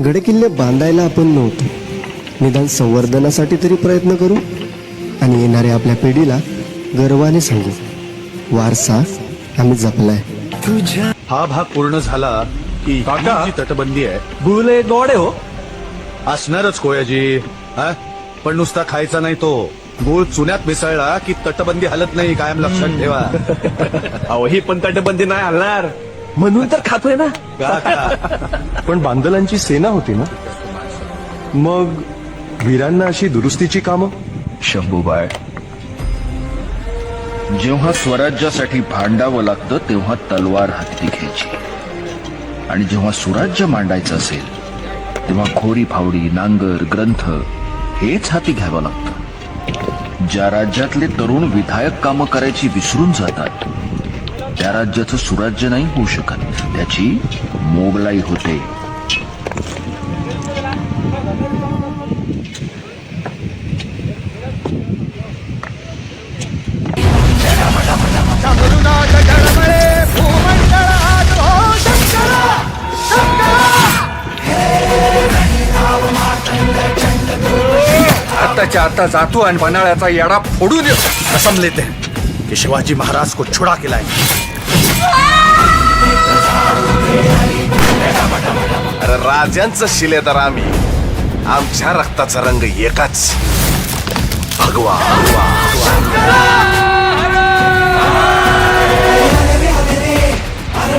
गडकिल्ले बांधायला आपण नव्हतो, निदान संवर्धनासाठी तरी प्रयत्न करू आणि येणाऱ्या आपल्या पिढीला गर्वाने सांगू, वारसा आम्ही जपलाय. हा भाग पूर्ण झाला की ही जी तटबंदी आहे गुले गोडे हो. असणारच कोयाजी. पण नुसता खायचा नाही तो, गूळ चुन्यात मिसळला की तटबंदी हलत नाही, कायम लक्षात ठेवा. अहो ही पण तटबंदी नाही हलणार म्हणून तर खातोय ना. पण बांदलांची सेना होती ना, मग वीरांना अशी दुरुस्तीची कामं. शंभूबाई, जेव्हा स्वराज्यासाठी भांडावं लागतं तेव्हा तलवार हाती घ्यायची, आणि जेव्हा सुराज्य मांडायचं असेल तेव्हा घोडी फावडी नांगर ग्रंथ हेच हाती घ्यावं लागतं. ज्या राज्यातले तरुण विधायक कामं करायची विसरून जातात त्या राज्याचं सुराज्य नाही होऊ शकत, त्याची मोगलाई होते. आताच्या आता जातो आणि पन्हाळ्याचा येडा फोडून येतो. कसम लेते की शिवाजी महाराज को छुडा केलाय. अरे राजांचं शिलेदार आम्ही, आमच्या रक्ताचा रंग एकाच. भगवा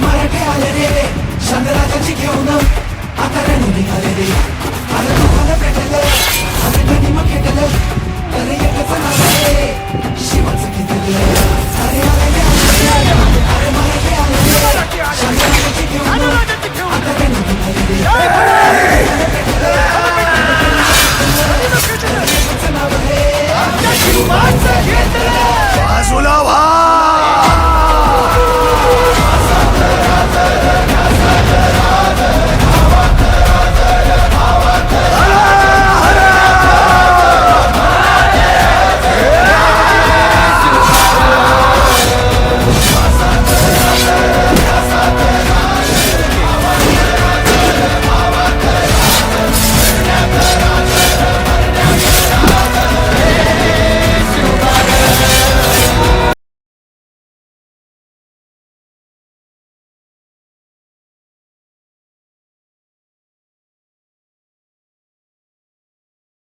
मराठे आले रे, संगराजाची घेऊन